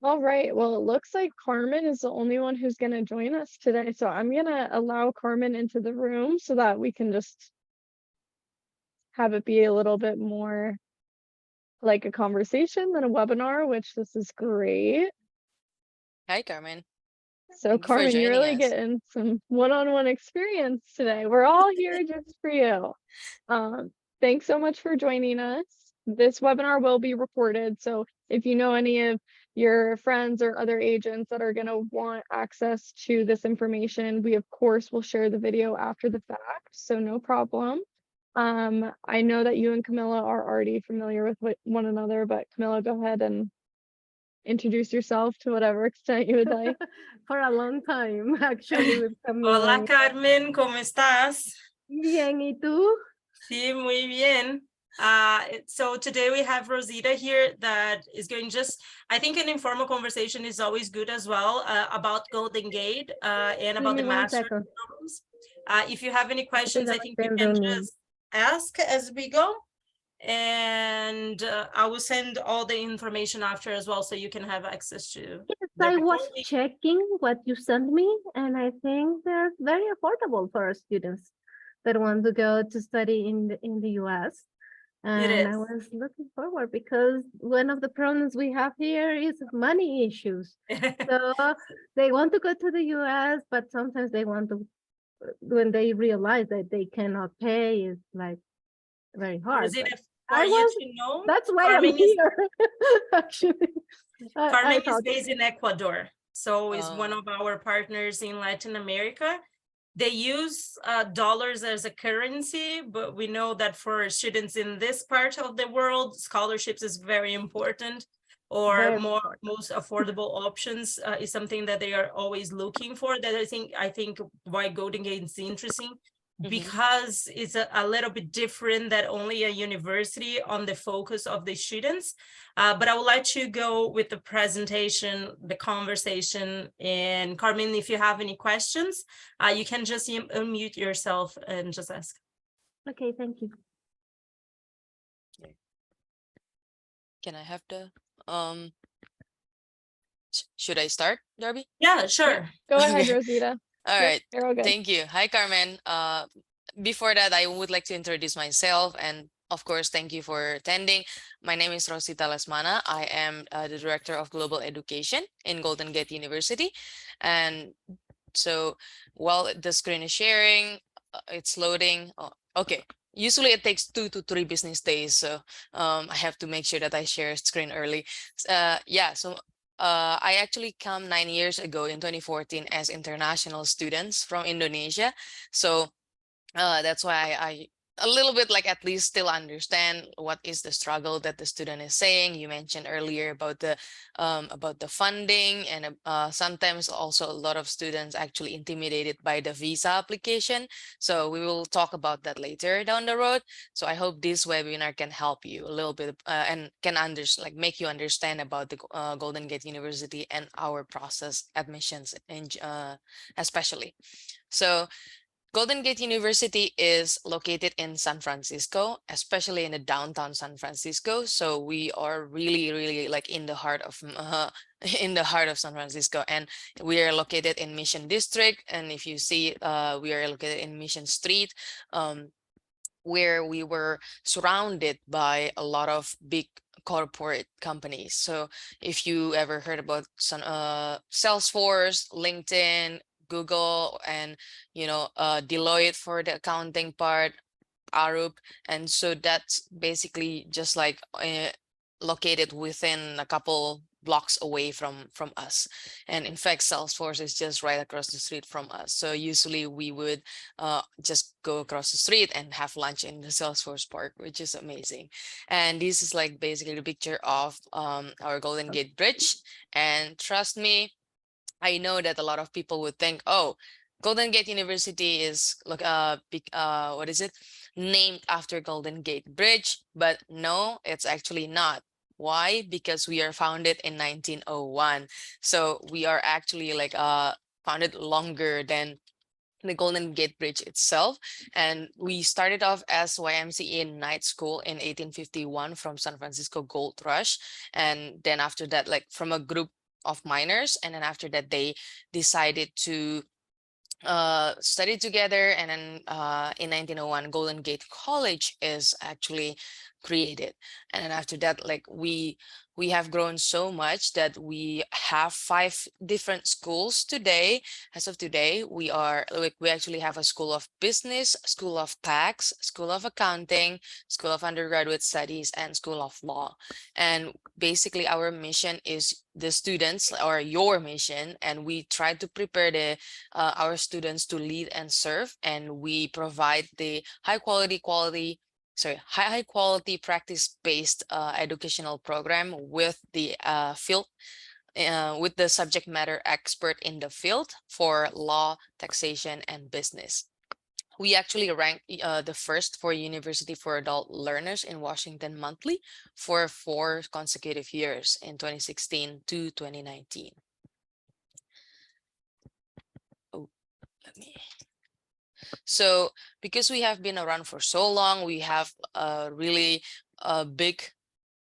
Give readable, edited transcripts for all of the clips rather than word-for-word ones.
All right. Well, it looks like Carmen is the only one who's going to join us today. So I'm going to allow Carmen into the room so that we can just have it be a little bit more like a conversation than a webinar, which this is great. Hi, Carmen. So Thank you for Carmen, you're joining really us. getting some one-on-one experience today. We're all here just for you. Thanks so much for joining us. This webinar will be recorded, so if you know any of your friends or other agents that are going to want access to this information, we of course will share the video after the fact, so no problem. I know that you and Camilla are already familiar with one another, but Camilla, go ahead and introduce yourself to whatever extent you would like. For a long time, actually, with Hola Camila. Carmen, ¿cómo estás? Bien, ¿y tú? Sí, muy bien. So today we have Rosita here that is going I think an informal conversation is always good as well about Golden Gate and about Give me the 1 master second. programs. If you have any questions, I think you Estoy can reuniendo. just ask as we go. And I will send all the information after as well, so you can have access to Yes, the I was recording. checking what you sent me, and I think they're very affordable for our students that want to go to study in the US. And I is. was looking forward because one of the problems we have here is money issues. So they want to go to the US, but sometimes they want to, when they realize that they cannot pay, it's like very hard. Rosita, But for I you was, to know, that's why I'm Carmen is here, actually. Carmen I is thought, based in Ecuador, so is one Oh, of our partners in Latin America. They use dollars as a currency, but we know that for students in this part of the world, scholarships is very important, or very important. most affordable options is something that they are always looking for. That I think why Golden Gate is interesting, because it's a little bit different than only a university on the focus of the students. But I would like to go with the presentation, the conversation, and Carmen, if you have any questions, you can just unmute yourself and just ask. Okay, thank you. can I have the should I start, Darby? Yeah, sure. Go ahead, Okay. Rosita. All Yep, right. you're all good. Thank you. Hi, Carmen. Before that, I would like to introduce myself, and of course, thank you for attending. My name is Rosita Lasmana. I am the Director of Global Education in Golden Gate University. And so while the screen is sharing, it's loading. Oh, okay. Usually it takes 2 to 3 business days. So I have to make sure that I share screen early. Yeah, so I actually come 9 years ago in 2014 as international students from Indonesia. So that's why I a little bit like at least still understand what is the struggle that the student is saying. You mentioned earlier about the funding, and sometimes also a lot of students actually intimidated by the visa application. So we will talk about that later down the road. So I hope this webinar can help you a little bit and can make you understand about the Golden Gate University and our process admissions in especially. So Golden Gate University is located in San Francisco, especially in the downtown San Francisco. So we are really, really like in the heart of in the heart of San Francisco, and we are located in Mission District. And if you see, we are located in Mission Street, where we were surrounded by a lot of big corporate companies. So if you ever heard about some Salesforce, LinkedIn, Google, and Deloitte for the accounting part, Arup, and so that's basically just like located within a couple blocks away from us. And in fact, Salesforce is just right across the street from us. So usually we would just go across the street and have lunch in the Salesforce Park, which is amazing. And this is like basically the picture of our Golden Gate Bridge. And trust me, I know that a lot of people would think, oh, Golden Gate University is what is it? Named after Golden Gate Bridge, but no, it's actually not. Why? Because we are founded in 1901. So we are actually like founded longer than the Golden Gate Bridge itself. And we started off as YMCA night school in 1851 from San Francisco Gold Rush. And then after that, like from a group of minors, and then after that they decided to study together, and then in 1901 Golden Gate College is actually created. And then after that, like we have grown so much that we have 5 different schools today. As of today, we are like, we actually have a School of Business, School of Tax, School of Accounting, School of Undergraduate Studies, and School of Law. And basically our mission is the students, or your mission, and we try to prepare our students to lead and serve, and we provide the high quality practice based educational program with the field with the subject matter expert in the field for law, taxation, and business. We actually ranked the first for University for Adult Learners in Washington Monthly for 4 consecutive years in 2016 to 2019. Oh, let me. So because we have been around for so long, we have a really big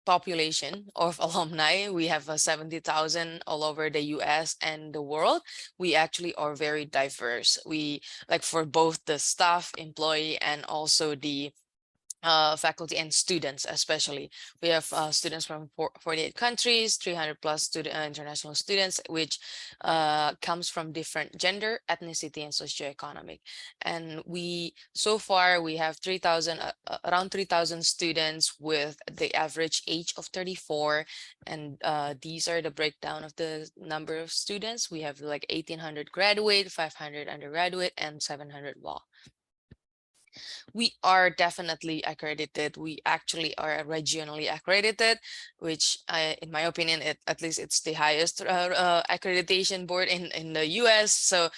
population of alumni. We have 70,000 all over the US and the world. We actually are very diverse. We like for both the staff, employee, and also the faculty and students. Especially we have students from 48 countries, 300 plus international students, which comes from different gender, ethnicity, and socioeconomic. And we so far we have 3,000 around 3,000 students with the average age of 34. And these are the breakdown of the number of students. We have like 1,800 graduate, 500 undergraduate, and 700 law. We are definitely accredited. We actually are regionally accredited, which in my opinion, at least it's the highest accreditation board in the US. So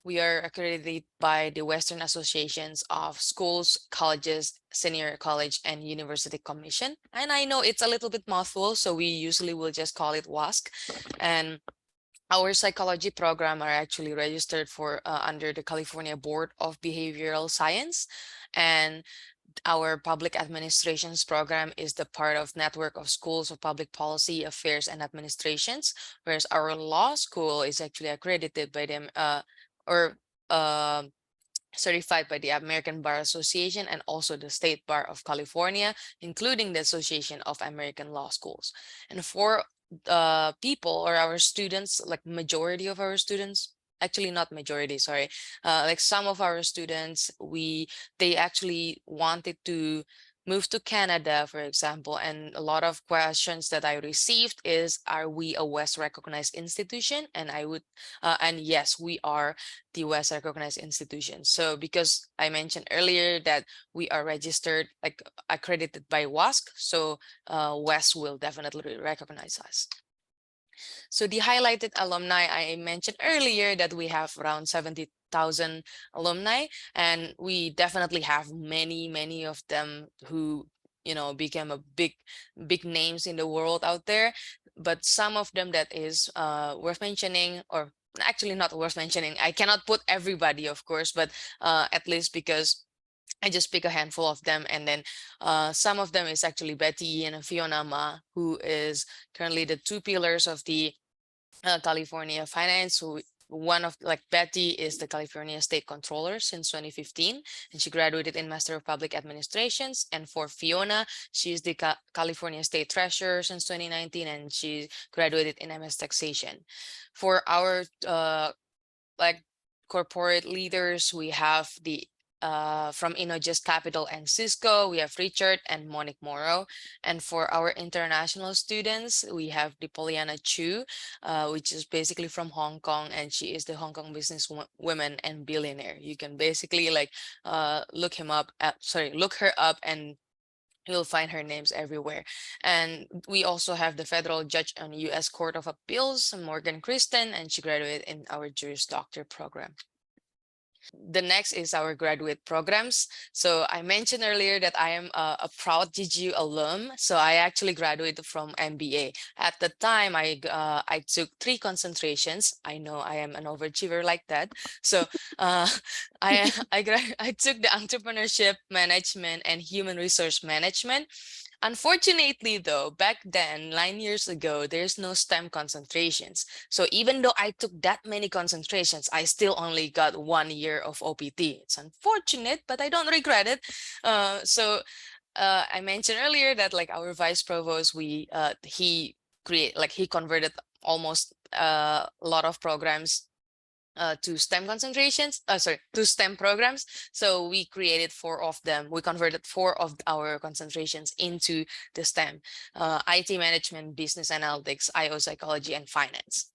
we are accredited by the Western Associations of Schools, Colleges, Senior College, and University Commission. And I know it's a little bit mouthful, so we usually will just call it WASC. And our psychology program are actually registered for under the California Board of Behavioral Science, and our public administrations program is the part of network of schools of public policy, affairs, and administrations, whereas our law school is actually accredited by them or uh, certified by the American Bar Association and also the State Bar of California, including the Association of American Law Schools. And for people or our students, like majority of our students, actually not majority, sorry, like some of our students, they actually wanted to move to Canada, for example, and a lot of questions that I received is, are we a West recognized institution? And and yes, we are the West recognized institution. So because I mentioned earlier that we are registered, like accredited by WASC, so West will definitely recognize us. So the highlighted alumni, I mentioned earlier that we have around 70,000 alumni, and we definitely have many of them who, you know, became a big names in the world out there. But some of them that is worth mentioning, or actually not worth mentioning, I cannot put everybody, of course, but at least because I just pick a handful of them, and then some of them is actually Betty and Fiona Ma, who is currently the 2 pillars of the California finance. So one of, like, Betty is the California State Controller since 2015, and she graduated in Master of Public Administrations. And for Fiona, she is the California State Treasurer since 2019, and she graduated in MS Taxation. For our like corporate leaders, we have the from Innojust Capital and Cisco, we have Richard and Monique Morrow. And for our international students, we have the Poliana Chu, which is basically from Hong Kong, and she is the Hong Kong business woman and billionaire. You can basically like look her up, and you'll find her names everywhere. And we also have the federal judge on U.S. Court of Appeals, Morgan Kristen, and she graduated in our Juris Doctor program. The next is our graduate programs. So I mentioned earlier that I am a proud GGU alum. So I actually graduated from MBA. At the time, I took 3 concentrations. I know I am an overachiever like that. So I took the entrepreneurship, management, and human resource management. Unfortunately, though, back then, 9 years ago, there's no STEM concentrations. So even though I took that many concentrations, I still only got 1 year of OPT. It's unfortunate, but I don't regret it. I mentioned earlier that like our vice provost, he converted almost a lot of programs to STEM concentrations, to STEM programs. So we created 4 of them. We converted 4 of our concentrations into the STEM, IT management, business analytics, IO psychology, and finance.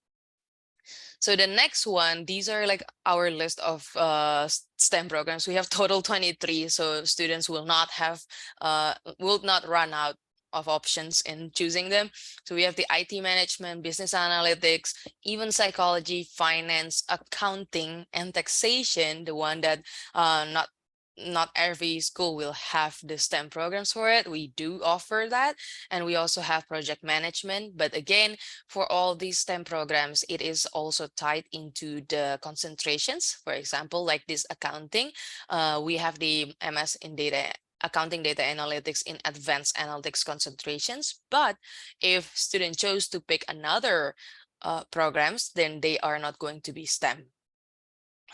So the next one, these are like our list of STEM programs. We have total 23, so students will not run out of options in choosing them. So we have the IT management, business analytics, even psychology, finance, accounting, and taxation, the one that not every school will have the STEM programs for it. We do offer that. And we also have project management. But again, for all these STEM programs, it is also tied into the concentrations. For example, like this accounting, we have the MS in accounting data analytics in advanced analytics concentrations. But if students chose to pick another programs, then they are not going to be STEM.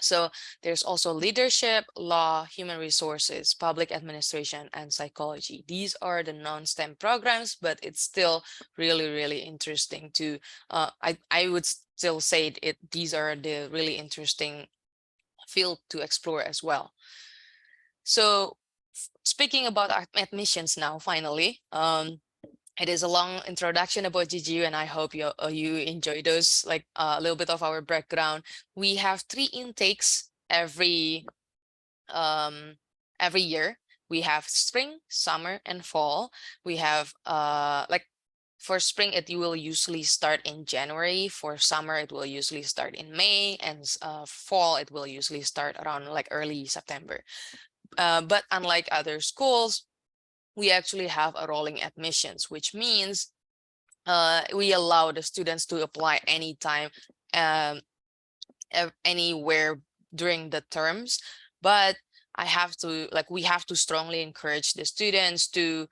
So there's also leadership, law, human resources, public administration, and psychology. These are the non-STEM programs, but it's still really, really interesting to, I would still say these are the really interesting field to explore as well. So speaking about admissions now, finally, it is a long introduction about GGU, and I hope you enjoy those, like a little bit of our background. We have 3 intakes every year. We have spring, summer, and fall. We have like for spring, it will usually start in January. For summer, it will usually start in May, and fall, it will usually start around like early September. But unlike other schools, we actually have a rolling admissions, which means we allow the students to apply anytime, anywhere during the terms. But we have to strongly encourage the students to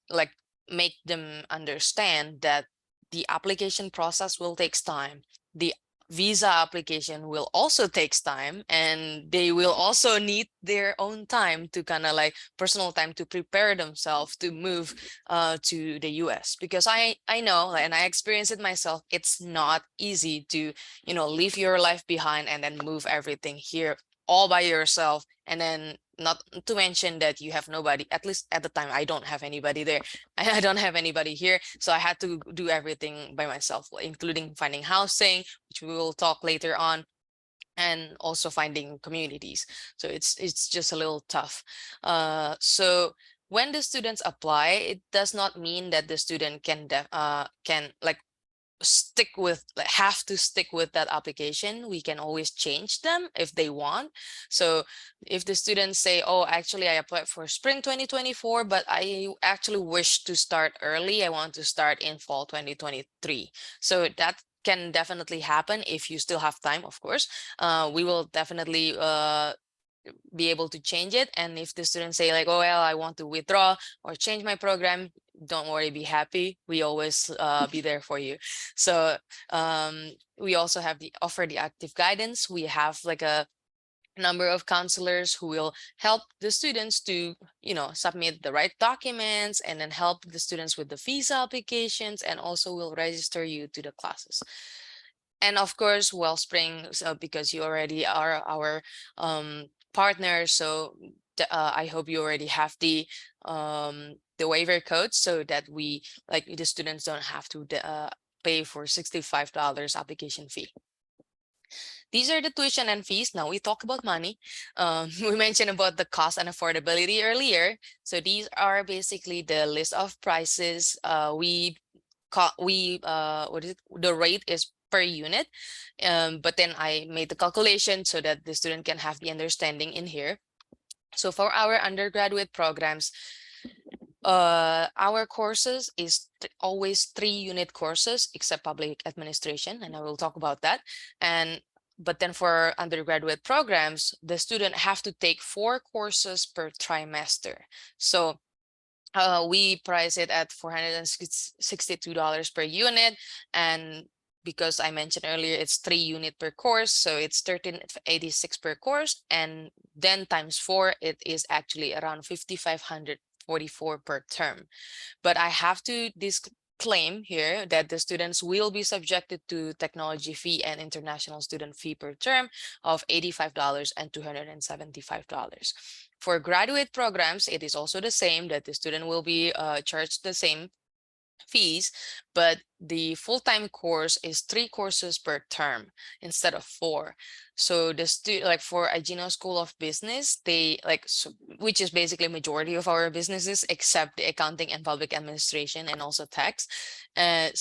like make them understand that the application process will take time. The visa application will also takes time, and they will also need their own time to kind of like personal time to prepare themselves to move to the US, because I know, and I experienced it myself, it's not easy to leave your life behind and then move everything here all by yourself. And then not to mention that you have nobody, at least at the time, I don't have anybody there. I don't have anybody here. So I had to do everything by myself, including finding housing, which we will talk later on, and also finding communities. So it's just a little tough. So when the students apply, it does not mean that the student can like have to stick with that application. We can always change them if they want. So if the students say, oh, actually I applied for spring 2024, but I actually wish to start early, I want to start in fall 2023. So that can definitely happen if you still have time, of course. We will definitely be able to change it. And if the students say like, oh, well, I want to withdraw or change my program, don't worry, be happy. We always be there for you. So we also have offer the active guidance. We have like a number of counselors who will help the students to submit the right documents, and then help the students with the visa applications, and also will register you to the classes. And of course, Wellspring, because you already are our partner, so I hope you already have the waiver code, so that the students don't have to pay for $65 application fee. These are the tuition and fees. Now we talk about money. We mentioned about the cost and affordability earlier. So these are basically the list of prices. The rate is per unit. But then I made the calculation so that the student can have the understanding in here. So for our undergraduate programs, our courses is always 3-unit courses, except public administration, and I will talk about that. But then for undergraduate programs, the student have to take 4 courses per trimester. So we price it at $462 per unit, and because I mentioned earlier, it's 3 unit per course, so it's 1386 per course, and then times 4, it is actually around 5544 per term. But I have to disclaim here that the students will be subjected to technology fee and international student fee per term of $85 and $275. For graduate programs, it is also the same, that the student will be charged the same fees, but the full-time course is 3 courses per term instead of 4. So the like for Agino School of Business, they which is basically majority of our businesses except the accounting and public administration and also tax. And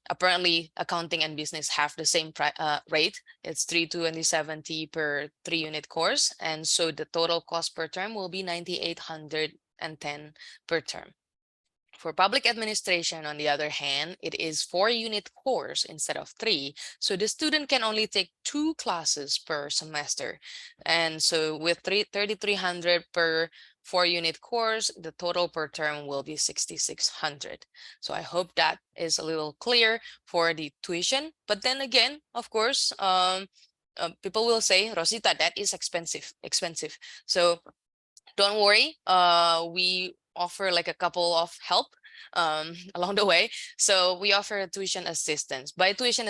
apparently accounting and business have the same rate. It's 320.70 per 3 unit course, and so the total cost per term will be 9,810 per term. For public administration, on the other hand, it is 4 unit course instead of 3. So the student can only take 2 classes per semester. And so with 3,300 per 4 unit course, the total per term will be 6,600. So I hope that is a little clear for the tuition. But then again, of course, people will say, Rosita, that is expensive. So don't worry, we offer like a couple of help along the way. So we offer tuition assistance. By tuition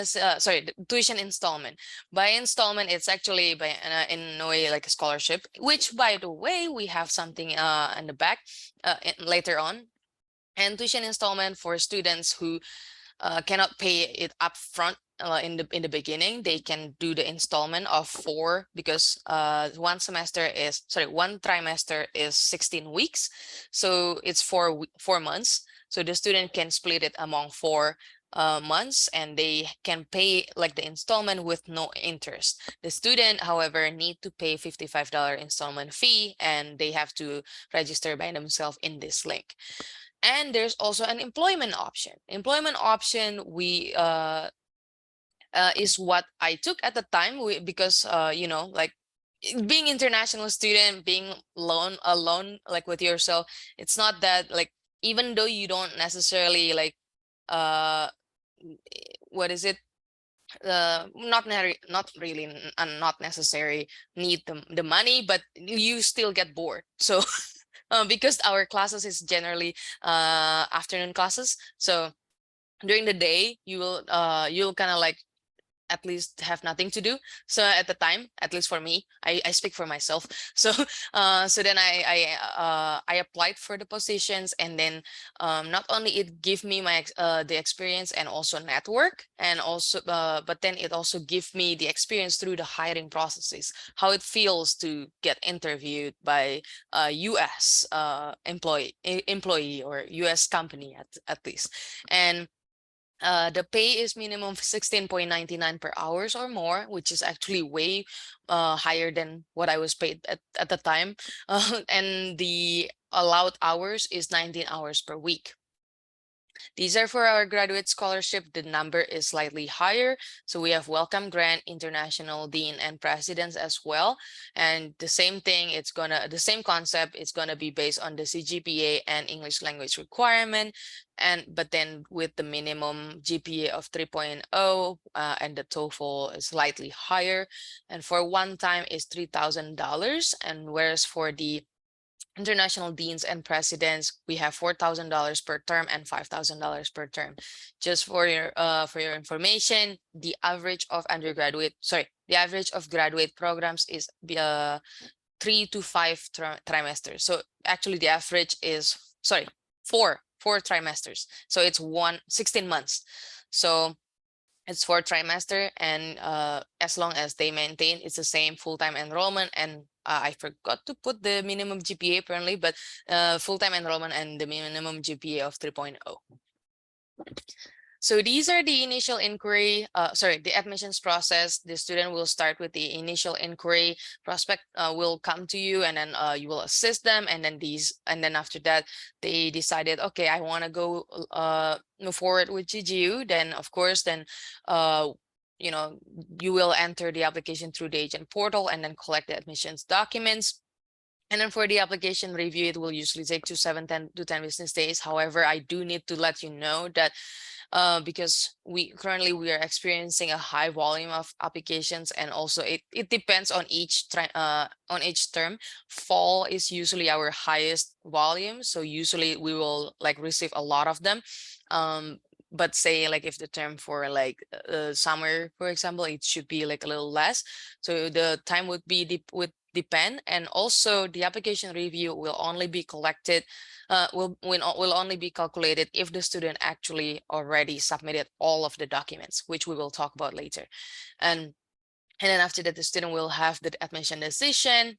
tuition installment. By installment, it's actually by in a way like a scholarship, which by the way, we have something in the back later on. And tuition installment for students who cannot pay it up front in the beginning, they can do the installment of 4, because one trimester is 16 weeks, so it's 4 months. So the student can split it among 4 months, and they can pay like the installment with no interest. The student, however, need to pay $55 installment fee, and they have to register by themselves in this link. And there's also an employment option. Employment option, we is what I took at the time, because you know, like being international student, being alone like with yourself, it's not that like, even though you don't necessarily like what is it, not really not necessary need the money, but you still get bored. So because our classes is generally afternoon classes, so during the day you'll kind of like at least have nothing to do. So at the time, at least for me, I speak for myself. So so then I applied for the positions, and then not only it give me my the experience and also network, and also but then it also give me the experience through the hiring processes, how it feels to get interviewed by a US employee or US company at least. And the pay is minimum 16.99 per hours or more, which is actually way higher than what I was paid at the time. And the allowed hours is 19 hours per week. These are for our graduate scholarship. The number is slightly higher. So we have welcome grant, international dean, and presidents as well. And the same thing, the same concept, it's gonna be based on the CGPA and English language requirement. But then with the minimum GPA of 3.0 and the TOEFL is slightly higher. And for one time is $3,000. And whereas for the international deans and presidents, we have $4,000 per term and $5,000 per term. Just for your information, the average of graduate programs is 3 to 5 trimesters. So actually the average is four trimesters. So it's 16 months. So it's 4 trimester, and as long as they maintain, it's the same full-time enrollment. And I forgot to put the minimum GPA apparently, but full-time enrollment and the minimum GPA of 3.0. So these are the initial inquiry, the admissions process. The student will start with the initial inquiry. Prospect will come to you, and then you will assist them. And then after that, they decided, okay, I want to go move forward with GGU. Then of course, you know, you will enter the application through the agent portal and then collect the admissions documents. And then for the application review, it will usually take 10 to 10 business days. However, I do need to let you know that because we are experiencing a high volume of applications, and also it depends on on each term. Fall is usually our highest volume, so usually we will like receive a lot of them. But say like if the term for like summer, for example, it should be like a little less, so the time would depend. And also the application review will only be collected will only be calculated if the student actually already submitted all of the documents, which we will talk about later. And then after that, the student will have the admission decision,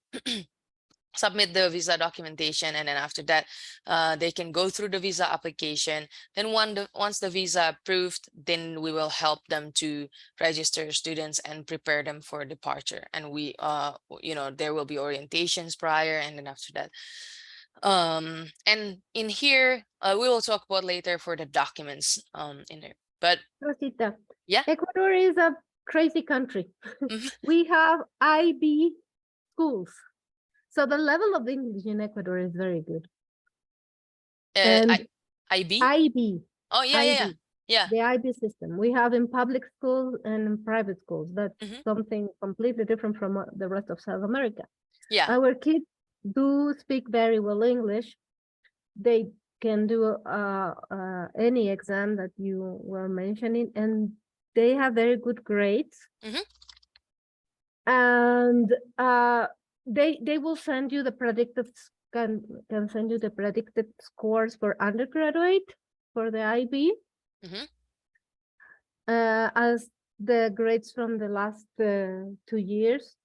submit the visa documentation, and then after that they can go through the visa application. Then once the visa approved, then we will help them to register students and prepare them for departure. And we there will be orientations prior, and then after that and in here we will talk about later for the documents in there. But Rosita, yeah. Ecuador is a crazy country. Mhm. We have IB schools. So the level of English in Ecuador is very good. And IB? IB. Oh, yeah, yeah, yeah. The IB system. We have in public schools and in private schools. That's something completely different from the rest of South America. Yeah. Our kids do speak very well English. They can do any exam that you were mentioning, and they have very good grades. And they will send you the predicted can send you the predicted scores for undergraduate for the IB, as the grades from the last 2 years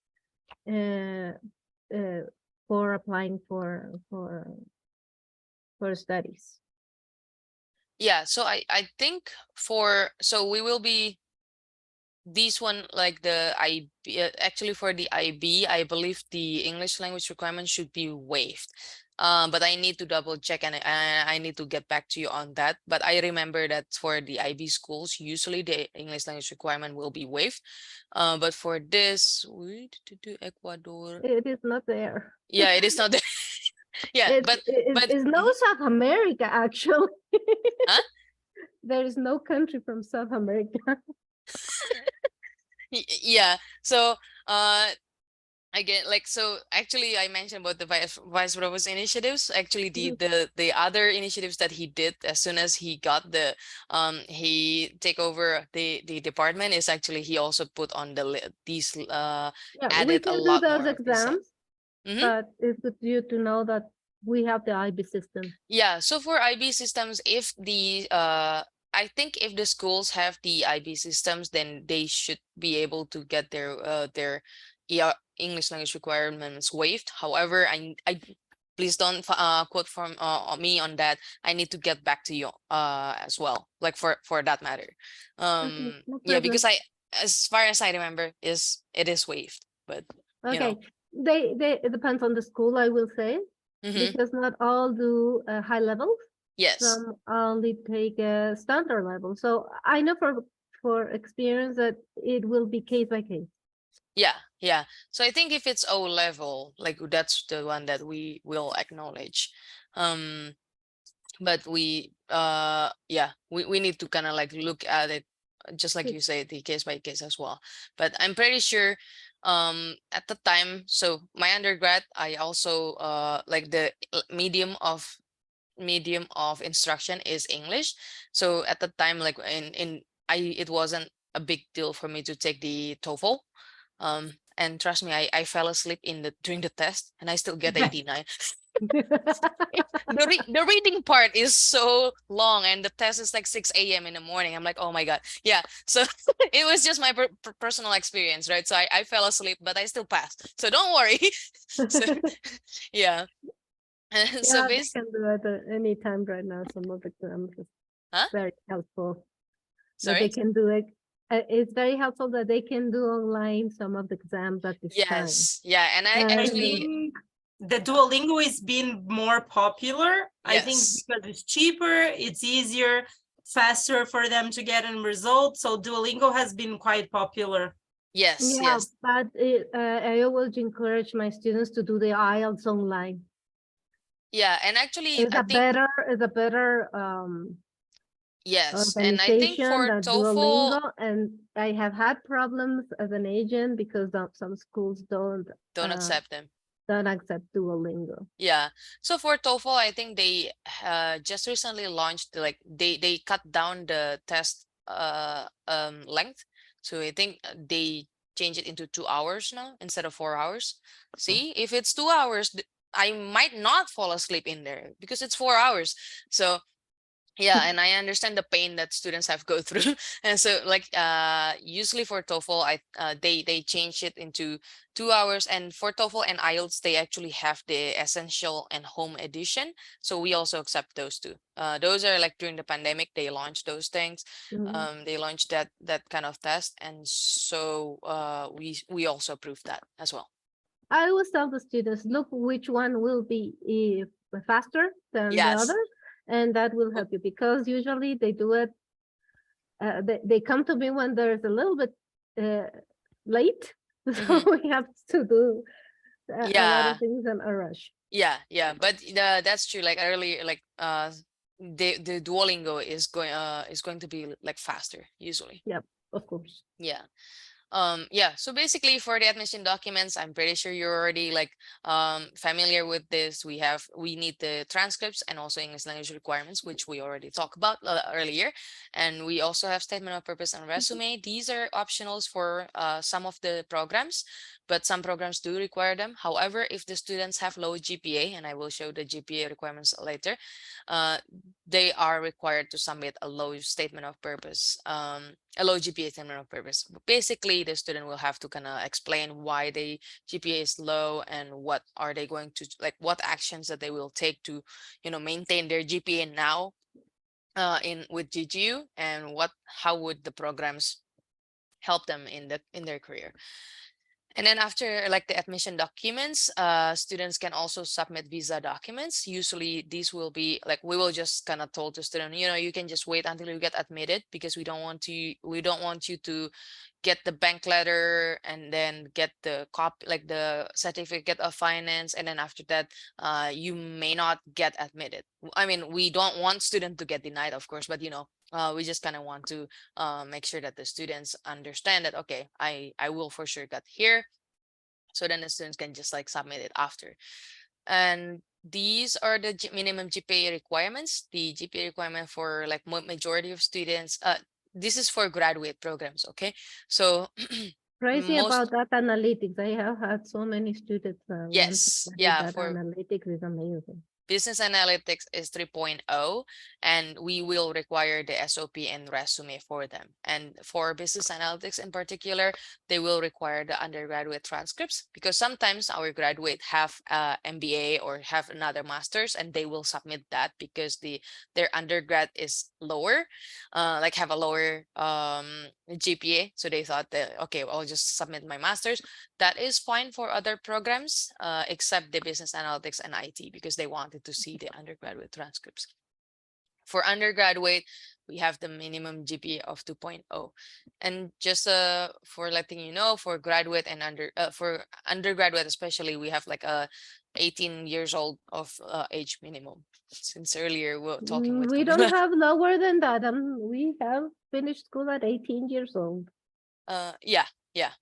for applying for studies. Yeah, so I think so we will be this one, like the IB, actually for the IB, I believe the English language requirement should be waived. But I need to double check, and I need to get back to you on that. But I remember that for the IB schools, usually the English language requirement will be waived. But for this, Ecuador. It is not there. Yeah, it is not there. Yeah, but it's no South America, actually. Huh? There is no country from South America. Yeah, so again, like, so actually I mentioned about the vice provost initiatives. Actually the other initiatives that he did as soon as he got the he take over the department is actually he also put on the these yeah, added we can a do lot those more exams, but it's good for you to know that we have the IB system. Yeah, so for IB systems, if the I think if the schools have the IB systems, then they should be able to get their English language requirements waived. However, I please don't quote from me on that. I need to get back to you as well, like for that matter. Okay, no Yeah, problem. because as far as I remember, it is waived, but Okay, you know. it depends on the school, I will say, because not all do high levels. Yes. Some only take a standard level. So I know for experience that it will be case by case. Yeah, yeah. So I think if it's O level, like that's the one that we will acknowledge. But we yeah, we need to kind of like look at it, just like you say, the case by case as well. But I'm pretty sure at the time, so my undergrad, I also like the medium of instruction is English. So at the time, like it wasn't a big deal for me to take the TOEFL. And trust me, I fell asleep during the test, and I still get 89. The reading part is so long, and the test is like 6 a.m. in the morning. I'm like, oh my god. Yeah, so it was just my personal experience, right? So I fell asleep, but I still passed, so don't worry. So yeah. So they can do it at any time right now. Some of the exams is very helpful. Sorry? That they can do it. It's very helpful that they can do online some of the exams at this time. Yes, yeah, and I actually think the Duolingo is being more popular. I think because it's cheaper, it's easier, faster for them to get a result. So Duolingo has been quite popular. Yes, Yeah, yes. but I always encourage my students to do the IELTS online. Yeah, and actually, I think It's a better yes, and I think organization for than TOEFL, Duolingo. And I have had problems as an agent because some schools don't accept them. don't accept Duolingo. Yeah. So for TOEFL, I think they just recently launched like they cut down the test length. So I think they change it into 2 hours now instead of 4 hours. See, if it's 2 hours, I might not fall asleep in there because it's 4 hours. So yeah, and I understand the pain that students have go through. And so like usually for TOEFL, they change it into 2 hours, and for TOEFL and IELTS they actually have the essential and home edition. So we also accept those two. Those are like during the pandemic they launched those things. Mhm. They launched that kind of test, and so we also approve that as well. I always tell the students, look which one will be faster than the Yes. other, and that will help you because usually they do it. They come to me when there's a little bit late, so Hmm. we have to do a lot of Yeah. things in a rush. Yeah, but that's true. Like earlier, like the Duolingo is going to be like faster usually. Yep, of course. Yeah. Yeah, so basically for the admission documents, I'm pretty sure you're already like familiar with this. We need the transcripts and also English language requirements, which we already talked about earlier. And we also have statement of purpose and resume. These are optionals for some of the programs, but some programs do require them. However, if the students have low GPA, and I will show the GPA requirements later, uh, they are required to submit a low statement of purpose, a low GPA statement of purpose. Basically, the student will have to kind of explain why the GPA is low and what are they going to like, what actions that they will take to, maintain their GPA now in with GGU, and how would the programs help them in their career. And then after like the admission documents, students can also submit visa documents. Usually these will be like, we will just kind of told the student, you can just wait until you get admitted, because we don't want you to get the bank letter and then get the copy, like the certificate of finance, and then after that you may not get admitted. I mean, we don't want student to get denied, of course, but we just kind of want to make sure that the students understand that, okay, I will for sure get here, so then the students can just like submit it after. And these are the minimum GPA requirements. The GPA requirement for like majority of students, this is for graduate programs, okay? So Crazy most, about data analytics. I have had so many students want to yes, study yeah, data for analytics. Is amazing. business analytics is 3.0, and we will require the SOP and resume for them. And for business analytics in particular, they will require the undergraduate transcripts, because sometimes our graduate have MBA or have another master's, and they will submit that because their undergrad is lower, like have a lower GPA. So they thought that, okay, I'll just submit my master's. That is fine for other programs, except the business analytics and IT, because they wanted to see the undergraduate transcripts. For undergraduate, we have the minimum GPA of 2.0. And just for letting you know, for graduate and for undergraduate especially, we have like a 18 years old of age minimum. Since earlier we were talking with We don't Camila. have lower than that. We have finished school at 18 years old. Yeah, yeah.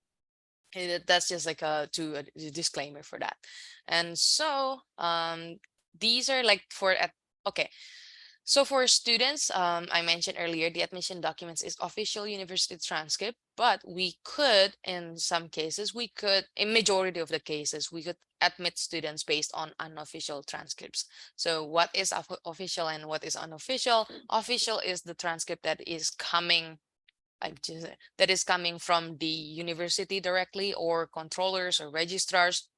That's just like a disclaimer for that. And so these are like for okay, so for students, I mentioned earlier, the admission documents is official university transcript, but we could, in some cases, in majority of the cases, we could admit students based on unofficial transcripts. So what is official and what is unofficial? Official is the transcript that is coming, that is coming from the university directly, or controllers or registrars,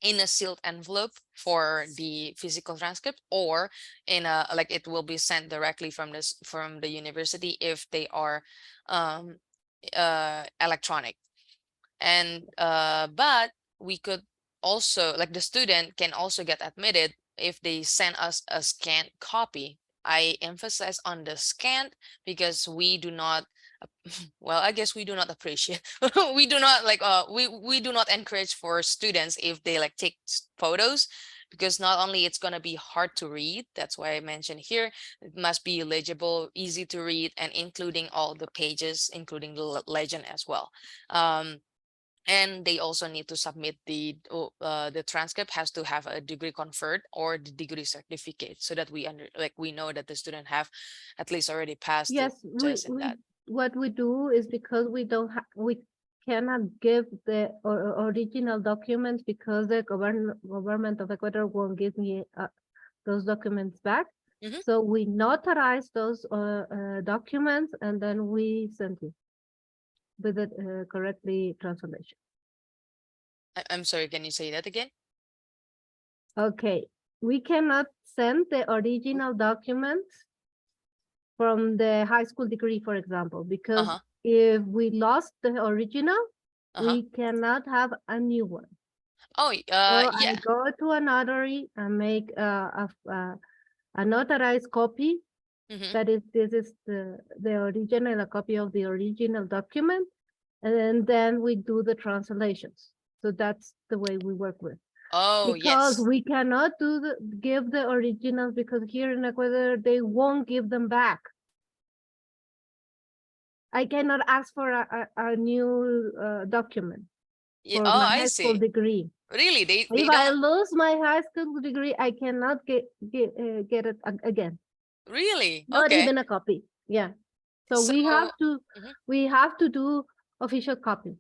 in a sealed envelope for the physical transcript, or in a, like, it will be sent directly from the university if they are um electronic. And but we could also, like, the student can also get admitted if they send us a scanned copy, I emphasize on the scanned because we do not, well, I guess we do not appreciate, we do not like, we do not encourage for students if they like take photos, because not only it's going to be hard to read, that's why I mentioned here, it must be legible, easy to read, and including all the pages, including the legend as well. And they also need to submit the transcript has to have a degree conferred or the degree certificate, so that we know that the student have at least already passed the Yes, test in that. what we do is, because we cannot give the original documents, because the government of Ecuador won't give me those documents back. Mhm. So we notarize those documents, and then we send you with it correctly translation. I'm sorry, can you say that again? Okay, we cannot send the original documents from the high school degree, for example, because Uh-huh. if we lost the original, Uh-huh. we cannot have a new one. Oh, So I yeah. go to a notary and make a notarized copy. Mhm. That is, this is the original, a copy of the original document, and then we do the translations. So that's the way we work with. Oh, Because yes. we cannot give the originals, because here in Ecuador they won't give them back. I cannot ask for a new document Yeah. for Oh, my I high school see. degree. Really? They If I don't lose my high school degree, I cannot get it again. really? Not Okay. even a copy. Yeah. So So, mhm. we have to do official copies.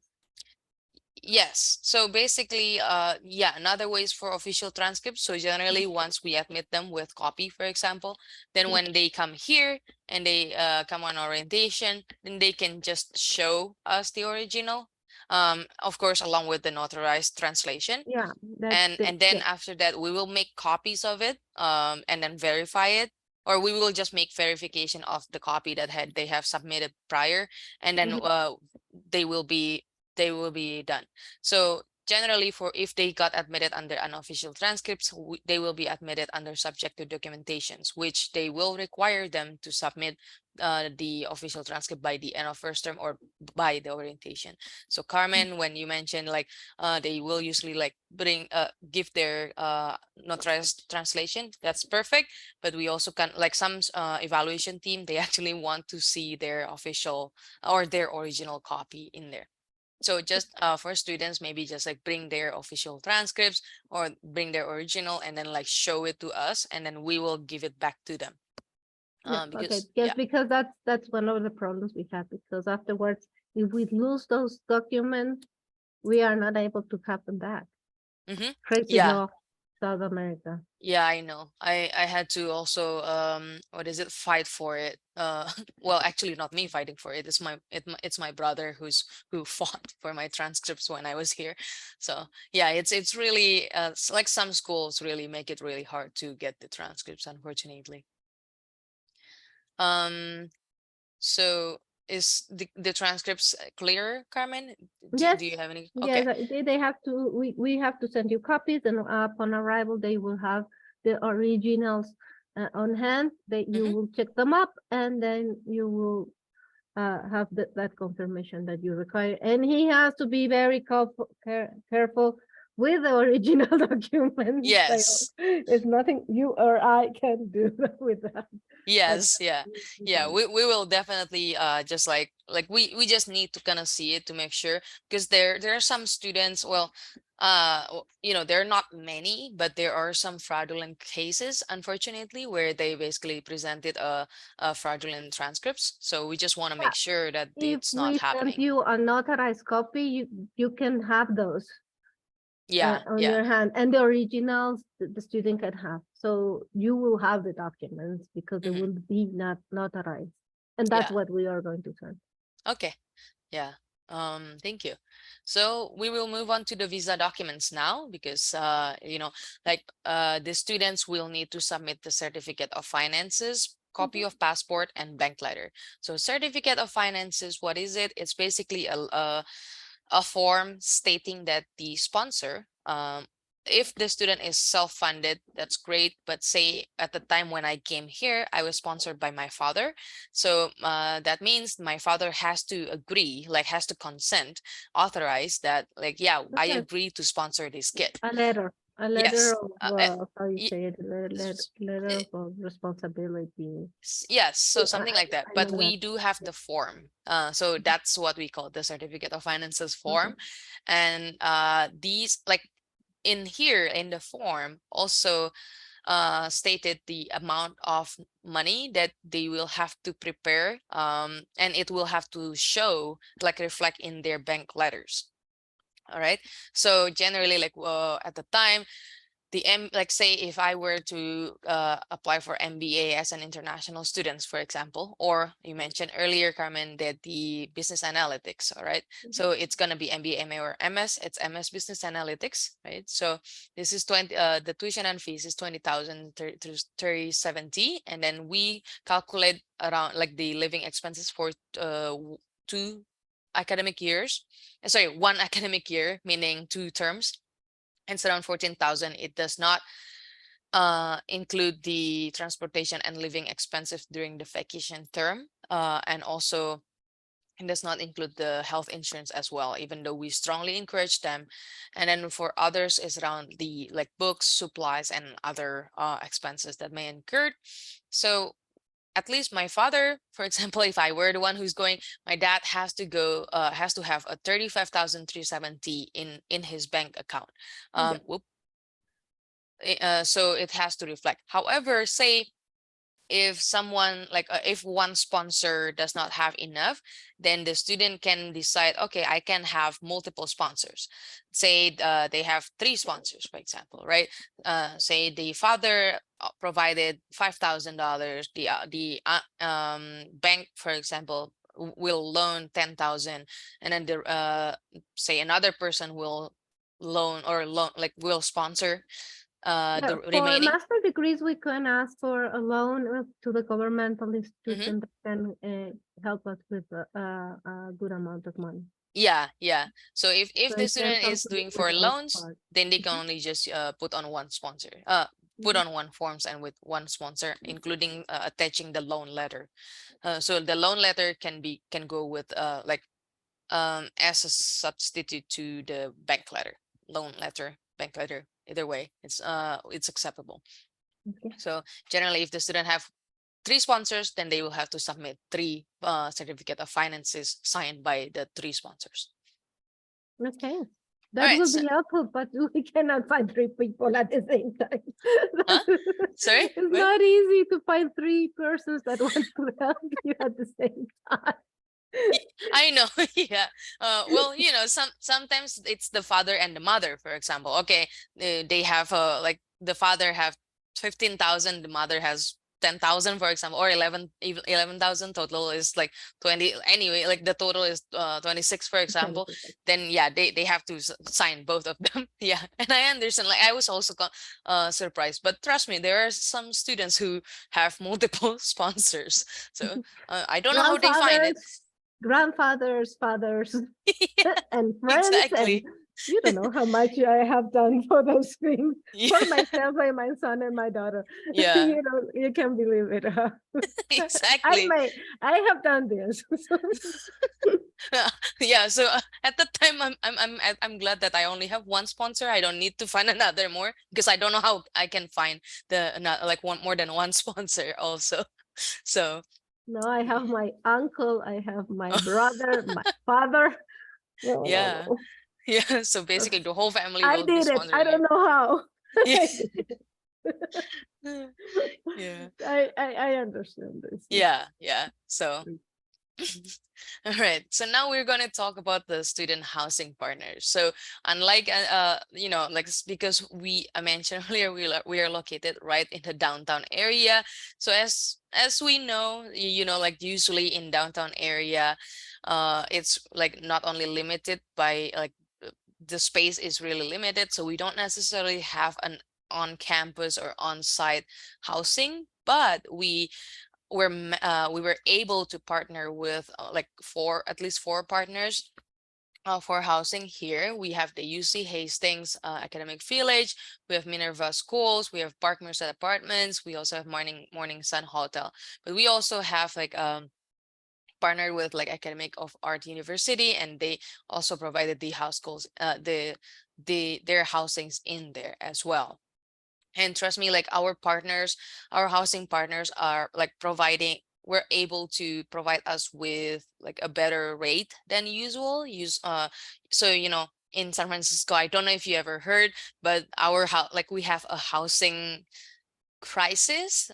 Yes. So basically, yeah, another ways for official transcripts. So generally, once we admit them with copy, for example, then when they come here and they come on orientation, then they can just show us the original. Of course, along with the notarized translation. Yeah, that's good. And then Yeah. after that, we will make copies of it, and then verify it, or we will just make verification of the copy that they have submitted prior, and then Mhm. they will be they will be done. So generally, for if they got admitted under unofficial transcripts, they will be admitted under subject to documentations, which they will require them to submit the official transcript by the end of first term or by the orientation. So Carmen, when you mentioned like they will usually like give their notarized translation, that's perfect, but we also can like some evaluation team, they actually want to see their official or their original copy in there. So just for students, maybe just like bring their official transcripts or bring their original and then like show it to us, and then we will give it back to them. Yeah, okay, Because yes, yeah. because that's one of the problems we have, because afterwards, if we lose those documents, we are not able to have them back. Mm-hmm. Crazy Yeah. law, South America. Yeah, I know. I had to also what is it, fight for it. Well, actually not me fighting for it. It's my brother who fought for my transcripts when I was here. So yeah, it's really like some schools really make it really hard to get the transcripts, unfortunately. Um, so is the transcripts clear, Carmen? Yes, Do you have any? yes, Okay. they have to, we have to send you copies, and upon arrival, they will have the originals on hand, that you Mm-hmm. will check them up, and then you will have that confirmation that you require. And he has to be very careful with the original documents. Yes. It's nothing you or I can do with that. Yes, yeah. Yeah, But we will definitely just like we just need to kind of see it to make sure, because there are some students, well, there are not many, but there are some fraudulent cases, unfortunately, where they basically presented a fraudulent transcripts. So we just want to make sure that if it's not we send happening. you a notarized copy, you can have those Yeah, on yeah. your hand, and the originals the student can have. So you will have the documents, because they Hmm. will be not notarized, and that's Yeah. what we are going to send. Okay. Yeah. Thank you. So we will move on to the visa documents now, because like the students will need to submit the certificate of finances, copy of passport, and bank letter. So certificate of finances, what is it? It's basically a form stating that the sponsor if the student is self-funded, that's great. But say at the time when I came here, I was sponsored by my father. So that means my father has to agree, like has to consent, authorize that, like, yeah, I Okay. agree to sponsor this kid. A letter Yes. of, how you say it, letter of responsibility. Yes, so Yeah, something like that. I But know that. we do have the form. So that's what we call the certificate of finances Okay. form. And these, like, in here in the form also stated the amount of money that they will have to prepare, and it will have to show, like, reflect in their bank letters. All right, so generally, like, at the time, like, say if I were to apply for MBA as an international student, for example, or you mentioned earlier, Carmen, that the business analytics. All right, so it's going to be MBA, MA, or MS. It's MS business analytics, right? So this is 20, the tuition and fees is 20,000 to 3070, and then we calculate around, like, the living expenses for 2 academic years. Sorry, 1 academic year, meaning 2 terms. It's around 14,000. It does not include the transportation and living expenses during the vacation term, and also it does not include the health insurance as well, even though we strongly encourage them. And then for others is around the, like, books, supplies, and other expenses that may incur. So at least my father, for example, if I were the one who's going, my dad has to go, has to have a 35,370 in his bank account. Yeah. So it has to reflect. However, say if someone, like, if one sponsor does not have enough, then the student can decide, okay, I can have multiple sponsors. Say they have 3 sponsors, for example, right? Say the father provided $5,000, the bank, for example, will loan 10,000, and then the say another person will like, will sponsor Yeah, the for remaining. master degrees, we can ask for a loan to the governmental institution that can help us with a good amount of money. Yeah. So if So the it can student is doing complete for with those loans, parts. then they can only just put on one sponsor, put on one forms and with one sponsor, including attaching the loan letter. So the loan letter can go with like, as a substitute to the bank letter, loan letter, bank letter. Either way, it's acceptable. Okay. So generally, if the student have 3 sponsors, then they will have to submit 3 certificate of finances signed by the 3 sponsors. Okay. All That right. will So, be helpful, but we cannot find 3 people at the same time. huh? Sorry? It's What? not easy to find 3 persons that want to help you at the same time. I know. Yeah. Well, sometimes it's the father and the mother, for example. Okay, they have like, the father have 15,000, the mother has 10,000, for example, or 11,000. Total is like 20. Anyway, like, the total is 26, for example. Then yeah, they have to sign both of them. Yeah, and I understand. Like, I was also surprised, but trust me, there are some students who have multiple sponsors. So I don't know how they find it. Grandfathers, fathers, Yeah, and friends, and exactly. you don't know how much I have done for those things Yeah, for myself and my son and my daughter. yeah, You can believe it. exactly. I have done this. Yeah, so at that time, I'm glad that I only have one sponsor. I don't need to find another more, because I don't know how I can find like, one more than one sponsor also. So No, I have my uncle, I have my brother, my father. No, no, yeah, no. yeah. So basically, the whole family I will be did it. I sponsoring you. don't know how. Yeah, I did it. yeah, I understand this. yeah. So. All right. So now we're going to talk about the student housing partners. So unlike like, because I mentioned earlier, we are located right in the downtown area. So as we know, like, usually in downtown area, it's like not only limited by, like, the space is really limited. So we don't necessarily have an on campus or on site housing, but we were able to partner with like at least four partners For housing here, we have the UC Hastings Academic Village, we have Minerva Schools, we have Park Merced Apartments, we also have Morning Sun Hotel. But we also have like partnered with like Academic of Art University, and they also provided the house schools, their housings in there as well. And trust me, like our partners, our housing partners are like we're able to provide us with like a better rate than usual. So in San Francisco, I don't know if you ever heard, but our house, like we have a housing crisis.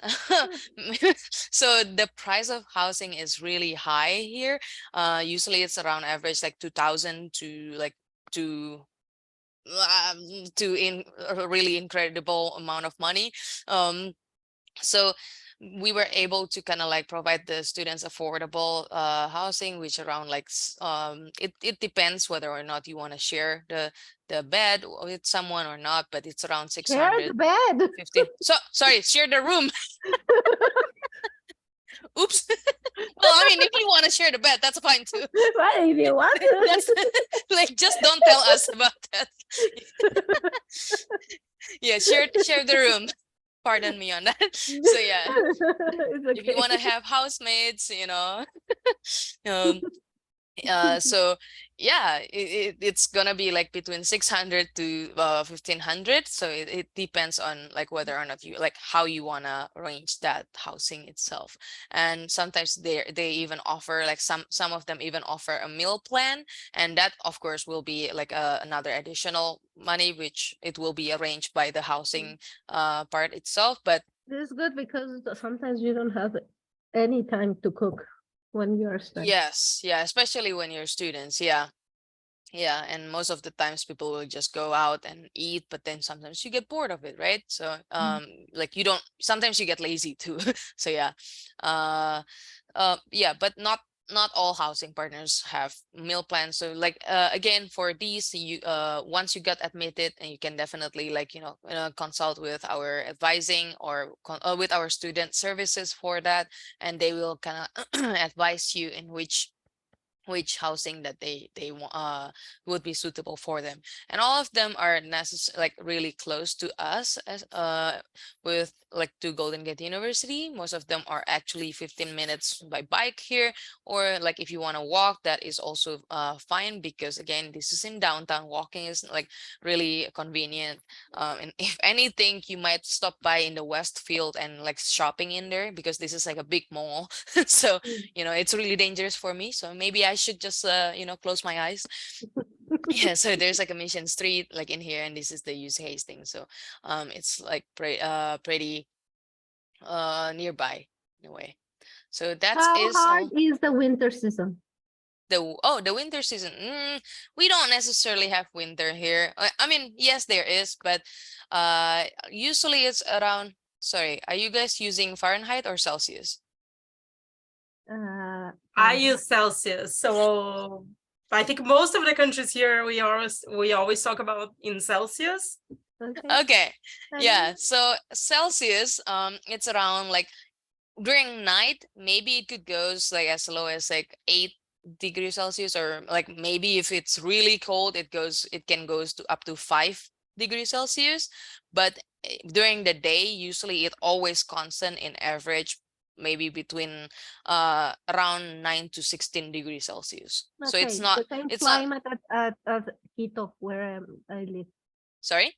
So the price of housing is really high here. Usually it's around average like 2,000 to like to in a really incredible amount of money. So we were able to kind of like provide the students affordable housing, which around like it depends whether or not you want to share the bed with someone or not, but it's around Share the 650. bed. So sorry, share the room. Oops. Well, I mean, if you want to share the bed, that's fine too. Well, if you want to. That's like, just don't tell us about that. Yeah, share the room. Pardon me on that. So yeah, It's if you want to okay. have housemates, um, so yeah, it's gonna be like between 600 to 1,500. So it depends on like whether or not you like how you wanna arrange that housing itself. And sometimes they even offer like some of them even offer a meal plan, and that of course will be like another additional money, which it will be arranged by the housing part itself. But This is good because sometimes you don't have any time to cook when you're studying. yes, yeah, especially when you're students, yeah. Yeah, and most of the times people will just go out and eat, but then sometimes you get bored of it, right? So like you don't, sometimes you get lazy too. So yeah. Uh yeah, but not all housing partners have meal plans. So like again, for these, you once you get admitted, and you can definitely like consult with our advising or with our student services for that, and they will kind of advise you in which housing that would be suitable for them. And all of them are necessary, like really close to us, as with like to Golden Gate University. Most of them are actually 15 minutes by bike here, or like if you want to walk, that is also fine, because again, this is in downtown. Walking is like really convenient. And if anything, you might stop by in the Westfield and like shopping in there, because this is like a big mall. So it's really dangerous for me, so maybe I should just close my eyes. Yeah, so there's like a Mission Street like in here, and this is the UC Hastings, so it's like pretty nearby in a way. So that How is hard all. is the winter season? The winter season, we don't necessarily have winter here. I mean, yes, there is, but usually it's around, sorry, are you guys using Fahrenheit or Celsius? I use Celsius, so I think most of the countries here we always talk about in Celsius. Okay, yeah, so Celsius, it's around like during night, maybe it could goes like as low as like 8 degrees Celsius, or like maybe if it's really cold, it can goes to up to 5 degrees Celsius. But during the day, usually it always constant in average, maybe between around 9 to 16 degrees Celsius. So Okay, the same it's not, climate at Quito, where I live. sorry.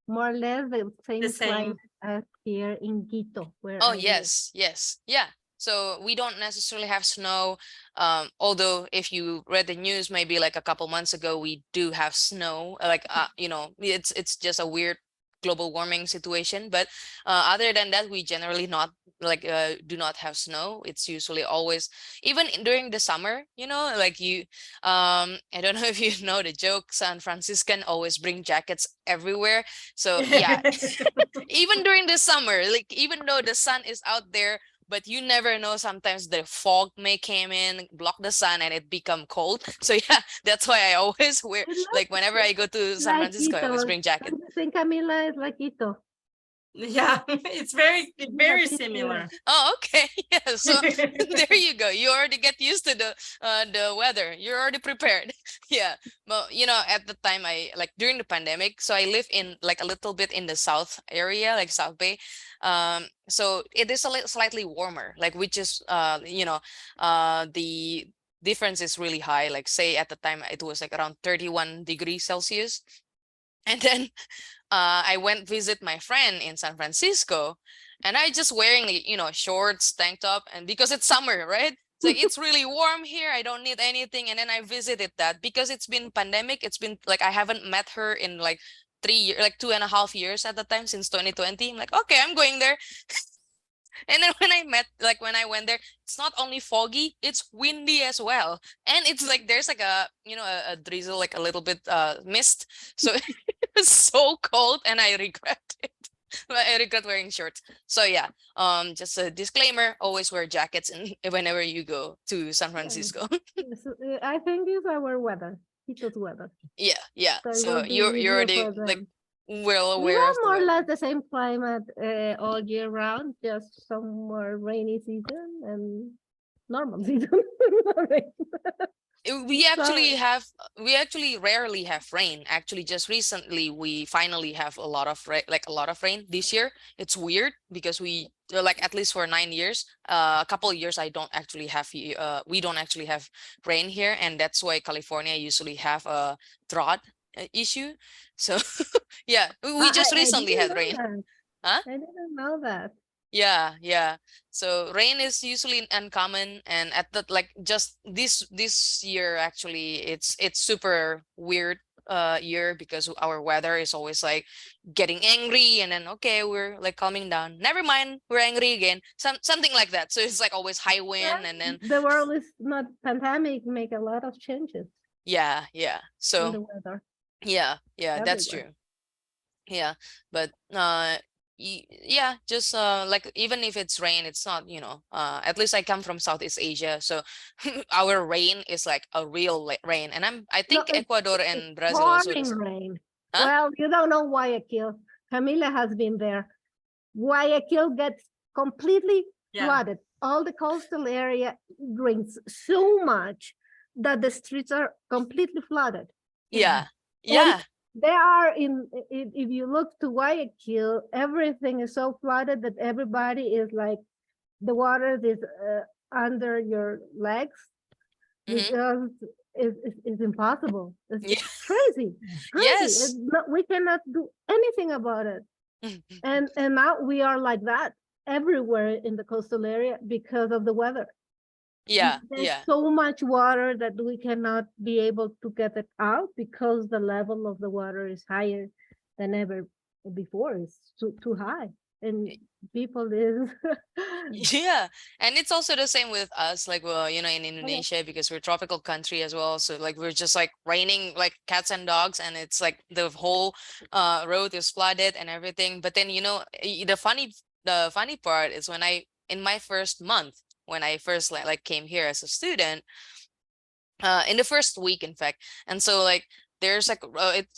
More or less the same same. climate as here in Quito, where Oh, I live. yes, yeah. So we don't necessarily have snow. Although if you read the news, maybe like a couple months ago, we do have snow. Like it's just a weird global warming situation. But other than that, we generally not like do not have snow. It's usually always, even during the summer, like I don't know if you know the joke, San Franciscan always bring jackets everywhere. So yeah, even during the summer, like even though the sun is out there, but you never know, sometimes the fog may come in, block the sun, and it become cold. So yeah, that's why I always wear, It like whenever I go to San like Francisco, I always Quito. bring jacket. Don't you think Camila is like Quito? Yeah, it's very Yeah, similar. Oh, okay. Yeah. So there you go. You already get used to the weather. You're already prepared. Yeah. Well, at the time during the pandemic, so I live in like a little bit in the south area, like South Bay. So it is a little slightly warmer, like which is the difference is really high. Like say at the time it was like around 31 degrees Celsius. And then I went visit my friend in San Francisco, and I just wearing shorts, tank top, and because it's summer, right? It's like it's really warm here. I don't need anything. And then I visited that because it's been pandemic. It's been like I haven't met her in like 3 years, like 2.5 years at the time since 2020. I'm like, okay, I'm going there. And then when I went there, it's not only foggy, it's windy as well. And it's like there's like a drizzle, like a little bit mist. So it was so cold and I regret it. I regret wearing shorts. So yeah, just a disclaimer, always wear jackets and whenever you go to San Francisco. Yes, I think it's our weather, Quito's weather. Yeah, yeah. So it So will be you're easier already for like them. well We aware have of the more or weather. less the same climate all year round, just some more rainy season and normal season. Rain. We actually So have we actually rarely have rain. Actually, just recently we finally have a lot of like a lot of rain this year. It's weird because like at least for 9 years, a couple of years I don't actually have we don't actually have rain here, and that's why California usually have a drought issue. So yeah, we just I recently didn't had know rain. that. Huh? I didn't know that. Yeah, yeah. So rain is usually uncommon, and at the like just this year actually it's super weird year because our weather is always like getting angry and then okay we're like calming down. Never mind, we're angry again. Something like that. So it's like always high Yeah, wind and then the world is not pandemic, make a lot of changes yeah, yeah. in So the weather yeah, yeah, that's everywhere. true. Yeah, but yeah, just like even if it's rain, it's not, at least I come from Southeast Asia, so our rain is like a real rain. And I No, think Ecuador it's and Brazil also the pouring same. rain. Huh? Well, you don't know Guayaquil. Camila has been there. Guayaquil gets completely Yeah. flooded. All the coastal area rains so much that the streets are completely flooded. Yeah. And Yeah. they are if you look to Guayaquil, everything is so flooded that everybody is like, the water is under your legs Mhm. because it's impossible. It's Yeah. crazy. Crazy. Yes. We cannot do anything about it. And now we are like that everywhere in the coastal area because of the weather. Yeah. There's Yeah. so much water that we cannot be able to get it out because the level of the water is higher than ever before. It's too high. And people is Yeah, and it's also the same with us, like well, in okay. Indonesia because we're a tropical country as well. So like we're just like raining like cats and dogs, and it's like the whole road is flooded and everything. But then the funny part is when I in my first month when I first like came here as a student, in the first week in fact, and so like there's like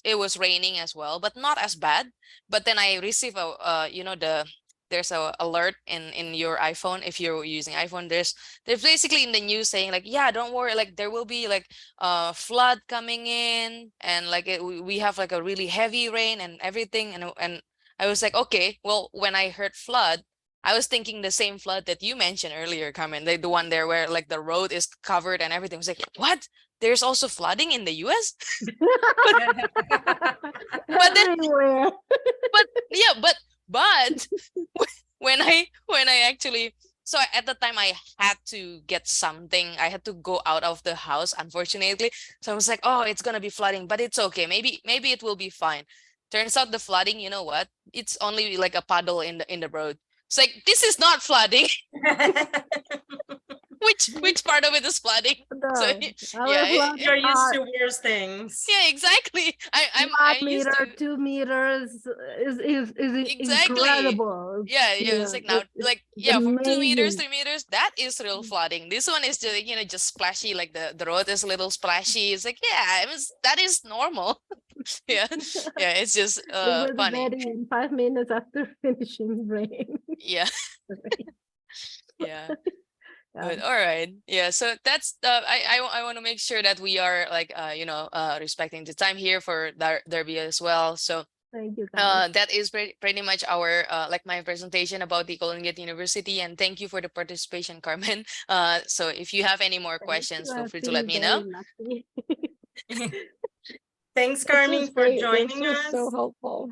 it was raining as well, but not as bad. But then I receive a there's a alert in your iPhone. If you're using iPhone, there's basically in the news saying like, yeah, don't worry, like there will be like flood coming in, and like we have like a really heavy rain and everything. And I was like, okay, well, when I heard flood, I was thinking the same flood that you mentioned earlier, Carmen, like the one there where like the road is covered and everything. I was like, what? There's also flooding in the US? But then, Everywhere. but yeah, but when I actually, so at the time I had to get something. I had to go out of the house, unfortunately. So I was like, oh, it's gonna be flooding, but it's okay. Maybe it will be fine. Turns out the flooding, you know what? It's only like a puddle in the road. It's like this is not flooding. Which part of it is flooding? So No, our yeah, floods You're used are to worse things. yeah, exactly. I 1 used meter, to 2 meters is exactly. incredible. Yeah, it's like now like It's yeah, from 2 meters, amazing. 3 meters, that is real flooding. This one is just splashy, like the road is a little splashy. It's like, yeah, that is normal. Yeah, yeah, it's just It will be funny. ready in 5 minutes after finishing rain. Yeah, yeah. Yeah. Good. All right. Yeah. So that's I want to make sure that we are like respecting the time here for Derby as well. So Thank you, guys. that is pretty much our like my presentation about the Golden Gate University, and thank you for the participation, Carmen. So if you have any more Thank questions, you. feel I free to feel let me know. very lucky. Thanks, This was Carmen, for great. This joining was so us. helpful.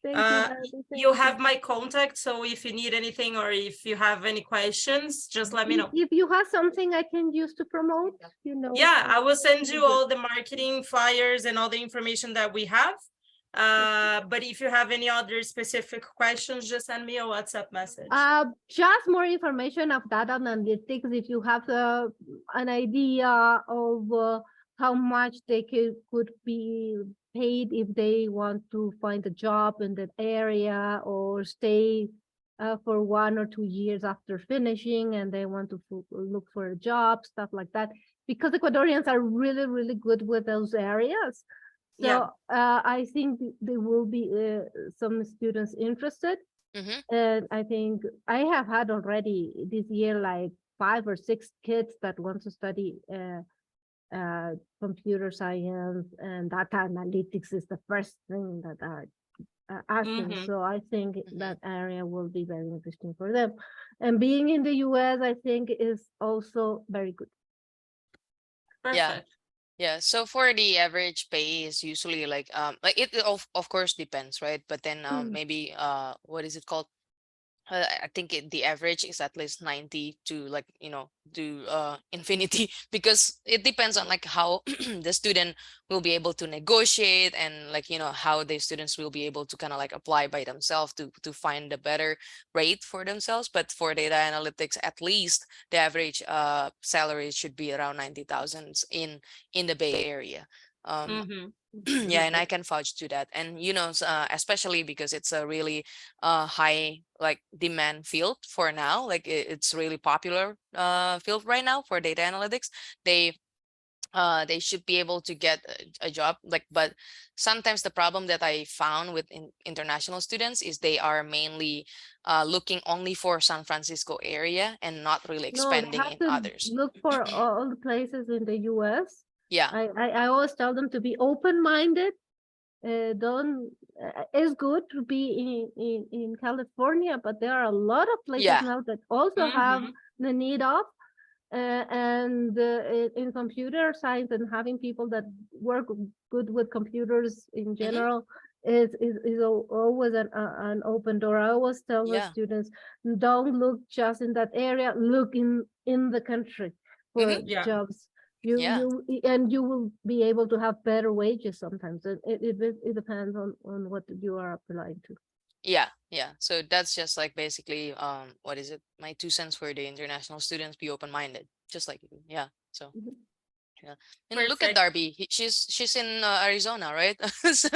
Thank you, Uh, Darby. you Thank have my contact, so if you need anything or if you have any questions, just let me know. If you have something I can use to promote, you know. Yeah, I will send you all the marketing flyers and all the information that we have. But if you have any other specific questions, just send me a WhatsApp message. Just more information of data analytics. If you have an idea of how much they could be paid if they want to find a job in that area or stay for 1 or 2 years after finishing and they want to look for a job, stuff like that. Because Ecuadorians are really, really good with those areas. So Yeah. I think there will be some students interested. Mm-hmm. And I think I have had already this year like 5 or 6 kids that want to study computer science, and data analytics is the first thing that are asking. Mhm. So I think that area will be very interesting for them. And being in the US, I think is also very good. Yeah. Perfect. Yeah, so for the average pay is usually like it of course depends, right? But then Mm. maybe what is it called? I think the average is at least 90 to like to infinity because it depends on like how the student will be able to negotiate and like how the students will be able to kind of like apply by themselves to find a better rate for themselves. But for data analytics, at least the average salary should be around 90,000 in the Bay Area. Mhm. Yeah, and I can vouch to that. And especially because it's a really high like demand field for now, like it's really popular field right now for data analytics. They should be able to get a job, like, but sometimes the problem that I found with international students is they are mainly looking only for San Francisco area and not really No, they expanding have in to others. look for all the places in the US. Yeah, I always tell them to be open-minded. Don't It's good to be in California, but there are a lot of places yeah, now that also have Mhm. the need of and in computer science and having people that work good with computers in general is always an open door. I always tell the yeah. students, don't look just in that area, look in the country for Yeah. jobs. Yeah. You will be able to have better wages sometimes. It depends on what you are applying to. Yeah. So that's just like basically what is it? My 2 cents for the international students, be open-minded, just like you. Yeah. So Mhm. yeah. And look at Perfect. Darby. She's in Arizona, right? So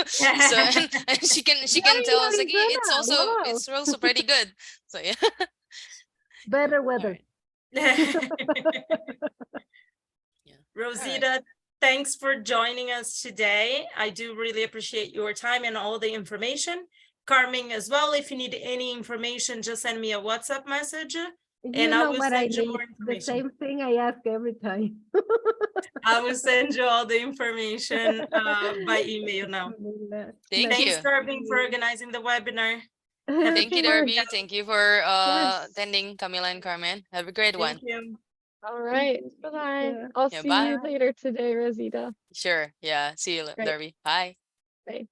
and she can You're in tell us like Arizona. Wow. it's also pretty good. So yeah. Better All weather. right. Yeah. All right. Rosita, thanks for joining us today. I do really appreciate your time and all the information. Carmen as well, if you need any information, just send me a WhatsApp message You and I know will what I send you need. more The information. same thing I ask every time. I will send you all the information by email now. Thank Nice Thanks, you. to Carmen, see for you. organizing the webinar. Have a Thank you, good Course, one, Darby. guys. Thank you for course. attending, Camila and Carmen. Have a great Thank one. you. All right. Bye-bye. Yeah. I'll Yeah, see you bye. Bye. later today, Rosita. Sure. Yeah. See you, Great. Darby. Bye. Bye.